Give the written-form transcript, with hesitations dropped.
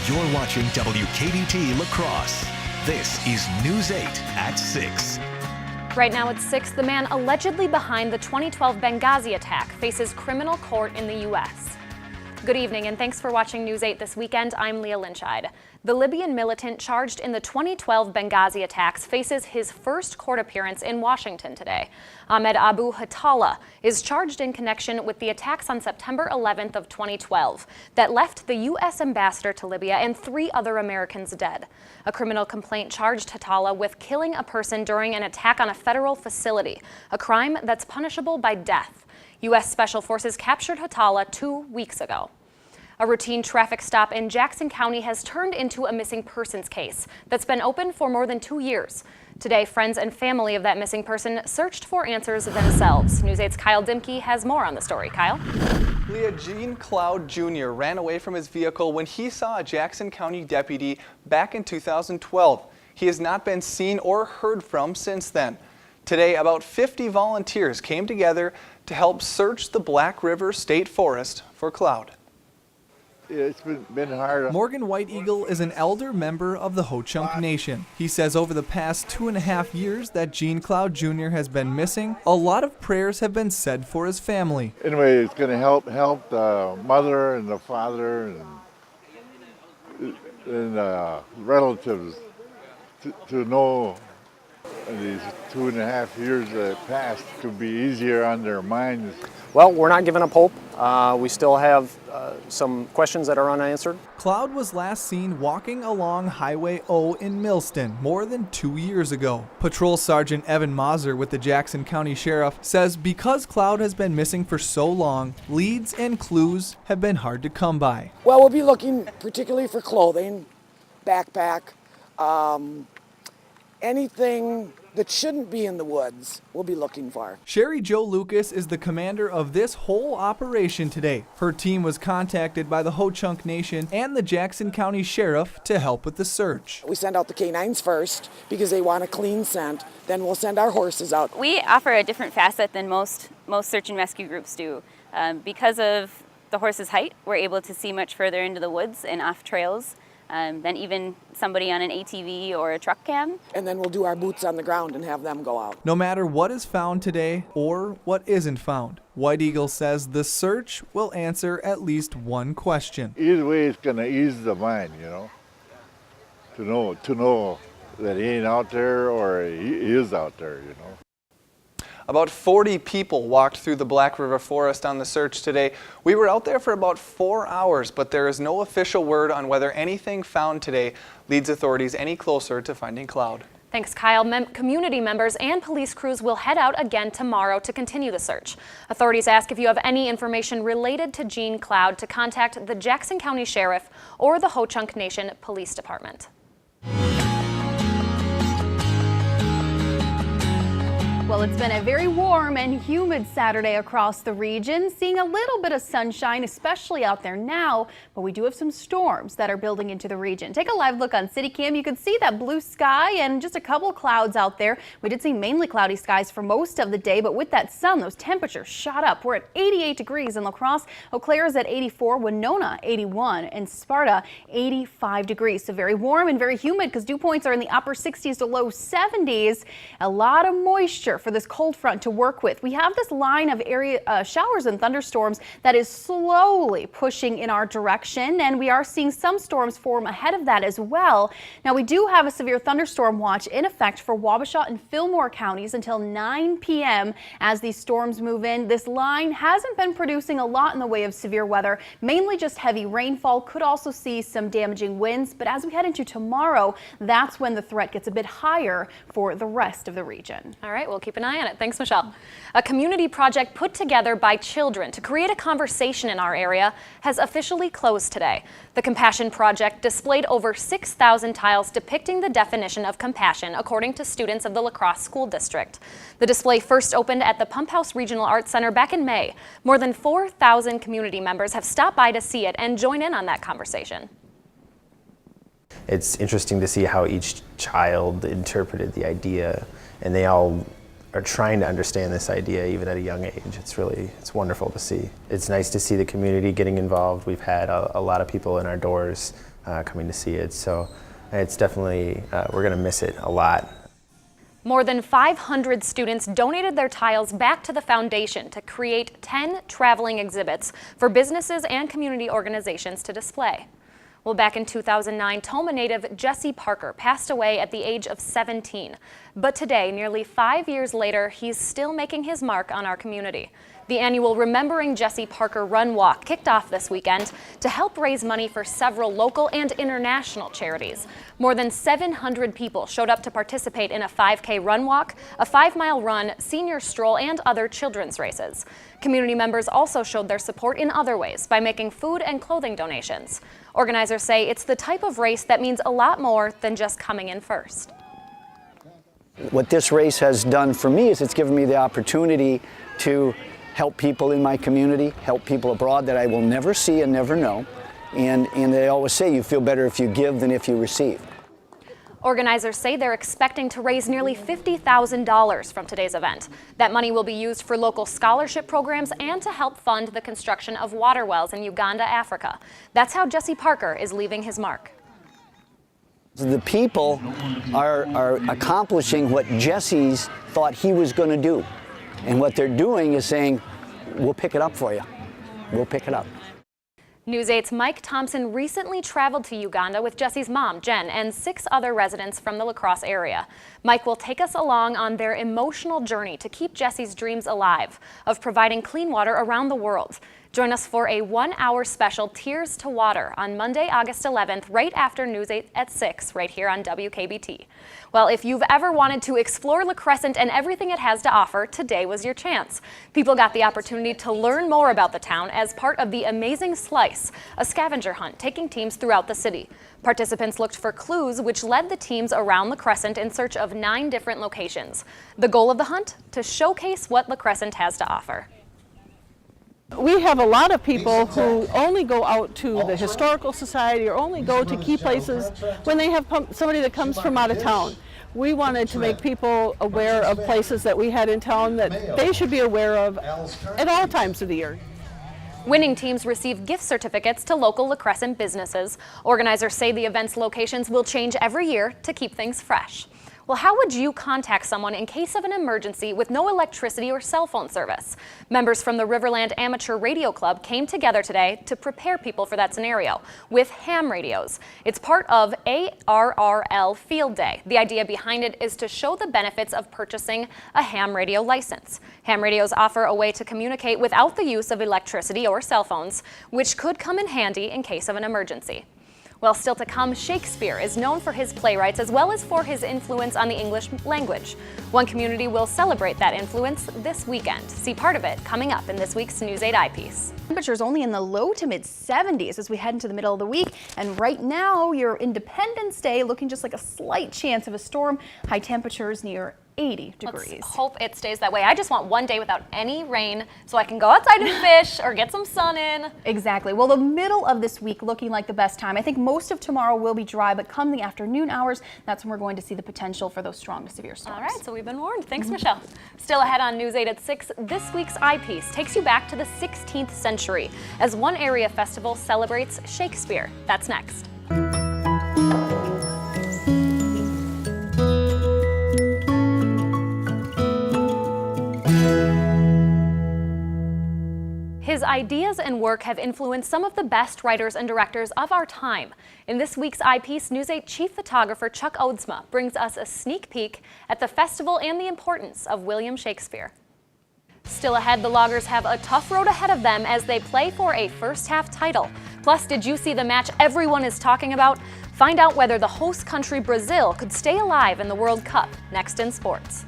You're watching WKBT La Crosse. This is News 8 at 6. Right now at 6, the man allegedly behind the 2012 Benghazi attack faces criminal court in the U.S. Good evening and thanks for watching News 8 this weekend. I'm Leah Lynchide. The Libyan militant charged in the 2012 Benghazi attacks faces his first court appearance in Washington today. Ahmed Abu Hatala is charged in connection with the attacks on September 11th of 2012 that left the U.S. ambassador to Libya and 3 other Americans dead. A criminal complaint charged Hatala with killing a person during an attack on a federal facility, a crime that's punishable by death. U.S. Special Forces captured Hatala 2 weeks ago. A routine traffic stop in Jackson County has turned into a missing persons case that's been open for more than 2 years. Today, friends and family of that missing person searched for answers themselves. News 8's Kyle Dimke has more on the story. Kyle? Leah, Gene Cloud Jr. ran away from his vehicle when he saw a Jackson County deputy back in 2012. He has not been seen or heard from since then. Today, about 50 volunteers came together to help search the Black River State Forest for Cloud. It's been hard. Morgan White Eagle is an elder member of the Ho-Chunk Nation. He says over the past 2.5 years that Gene Cloud Jr. has been missing, a lot of prayers have been said for his family. Anyway, it's going to help the mother and the father and relatives to know these 2.5 years that passed could be easier on their minds. Well, we're not giving up hope. We still have some questions that are unanswered. Cloud was last seen walking along Highway O in Millston more than 2 years ago. Patrol Sergeant Evan Mazur with the Jackson County Sheriff says because Cloud has been missing for so long, leads and clues have been hard to come by. Well, we'll be looking particularly for clothing, backpack, anything that shouldn't be in the woods, we'll be looking for. Sherry Jo Lucas is the commander of this whole operation today. Her team was contacted by the Ho-Chunk Nation and the Jackson County Sheriff to help with the search. We send out the canines first because they want a clean scent. Then we'll send our horses out. We offer a different facet than most search and rescue groups do. Because of the horse's height, we're able to see much further into the woods and off trails than even somebody on an ATV or a truck can. And then we'll do our boots on the ground and have them go out. No matter what is found today or what isn't found, White Eagle says the search will answer at least one question. Either way, it's going to ease the mind, to know that he ain't out there or he is out there, About 40 people walked through the Black River Forest on the search today. We were out there for about 4 hours, but there is no official word on whether anything found today leads authorities any closer to finding Cloud. Thanks, Kyle. Community members and police crews will head out again tomorrow to continue the search. Authorities ask if you have any information related to Gene Cloud to contact the Jackson County Sheriff or the Ho-Chunk Nation Police Department. Well, it's been a very warm and humid Saturday across the region, seeing a little bit of sunshine, especially out there now, but we do have some storms that are building into the region. Take a live look on CityCam. You can see that blue sky and just a couple clouds out there. We did see mainly cloudy skies for most of the day, but with that sun, those temperatures shot up. We're at 88 degrees in La Crosse. Eau Claire is at 84, Winona 81, and Sparta 85 degrees. So very warm and very humid because dew points are in the upper 60s to low 70s. A lot of moisture for this cold front to work with. We have this line of showers and thunderstorms that is slowly pushing in our direction, and we are seeing some storms form ahead of that as well. Now, we do have a severe thunderstorm watch in effect for Wabasha and Fillmore counties until 9 p.m. as these storms move in. This line hasn't been producing a lot in the way of severe weather, mainly just heavy rainfall. Could also see some damaging winds, but as we head into tomorrow, that's when the threat gets a bit higher for the rest of the region. All right, we'll keep an eye on it. Thanks, Michelle. A community project put together by children to create a conversation in our area has officially closed today. The Compassion Project displayed over 6,000 tiles depicting the definition of compassion according to students of the La Crosse School District. The display first opened at the Pump House Regional Arts Center back in May. More than 4,000 community members have stopped by to see it and join in on that conversation. It's interesting to see how each child interpreted the idea, and they all are trying to understand this idea even at a young age. It's wonderful to see. It's nice to see the community getting involved. We've had a lot of people in our doors coming to see it. So it's definitely, we're going to miss it a lot. More than 500 students donated their tiles back to the foundation to create 10 traveling exhibits for businesses and community organizations to display. Well, back in 2009, Tomah native Jesse Parker passed away at the age of 17. But today, nearly 5 years later, he's still making his mark on our community. The annual Remembering Jesse Parker Run Walk kicked off this weekend to help raise money for several local and international charities. More than 700 people showed up to participate in a 5K run walk, a 5-mile run, senior stroll, and other children's races. Community members also showed their support in other ways by making food and clothing donations. Organizers say it's the type of race that means a lot more than just coming in first. What this race has done for me is it's given me the opportunity to help people in my community, help people abroad that I will never see and never know. And they always say you feel better if you give than if you receive. Organizers say they're expecting to raise nearly $50,000 from today's event. That money will be used for local scholarship programs and to help fund the construction of water wells in Uganda, Africa. That's how Jesse Parker is leaving his mark. The people are accomplishing what Jesse's thought he was going to do. And what they're doing is saying, we'll pick it up for you. We'll pick it up. News 8's Mike Thompson recently traveled to Uganda with Jesse's mom, Jen, and 6 other residents from the La Crosse area. Mike will take us along on their emotional journey to keep Jesse's dreams alive of providing clean water around the world. Join us for a 1-hour special Tears to Water on Monday, August 11th, right after News 8 at 6, right here on WKBT. Well, if you've ever wanted to explore La Crescent and everything it has to offer, today was your chance. People got the opportunity to learn more about the town as part of the Amazing Slice, a scavenger hunt taking teams throughout the city. Participants looked for clues, which led the teams around La Crescent in search of 9 different locations. The goal of the hunt? To showcase what La Crescent has to offer. We have a lot of people who only go out to the Historical Society or only go to key places when they have somebody that comes from out of town. We wanted to make people aware of places that we had in town that they should be aware of at all times of the year. Winning teams receive gift certificates to local La Crescent businesses. Organizers say the event's locations will change every year to keep things fresh. Well, how would you contact someone in case of an emergency with no electricity or cell phone service? Members from the Riverland Amateur Radio Club came together today to prepare people for that scenario with ham radios. It's part of ARRL Field Day. The idea behind it is to show the benefits of purchasing a ham radio license. Ham radios offer a way to communicate without the use of electricity or cell phones, which could come in handy in case of an emergency. Well, still to come, Shakespeare is known for his playwrights as well as for his influence on the English language. One community will celebrate that influence this weekend. See part of it coming up in this week's News 8 eyepiece. Temperatures only in the low to mid 70s as we head into the middle of the week. And right now, your Independence Day looking just like a slight chance of a storm. High temperatures near 80 degrees. Let's hope it stays that way. I just want one day without any rain so I can go outside and fish or get some sun in. Exactly. Well, the middle of this week looking like the best time. I think most of tomorrow will be dry, but come the afternoon hours, that's when we're going to see the potential for those strong to severe storms. All right, so we've been warned. Thanks, Michelle. Still ahead on News 8 at 6, this week's eyepiece takes you back to the 16th century as one area festival celebrates Shakespeare. That's next. His ideas and work have influenced some of the best writers and directors of our time. In this week's eyepiece, News 8 chief photographer Chuck Oadsma brings us a sneak peek at the festival and the importance of William Shakespeare. Still ahead, the Loggers have a tough road ahead of them as they play for a first-half title. Plus, did you see the match everyone is talking about? Find out whether the host country Brazil could stay alive in the World Cup next in sports.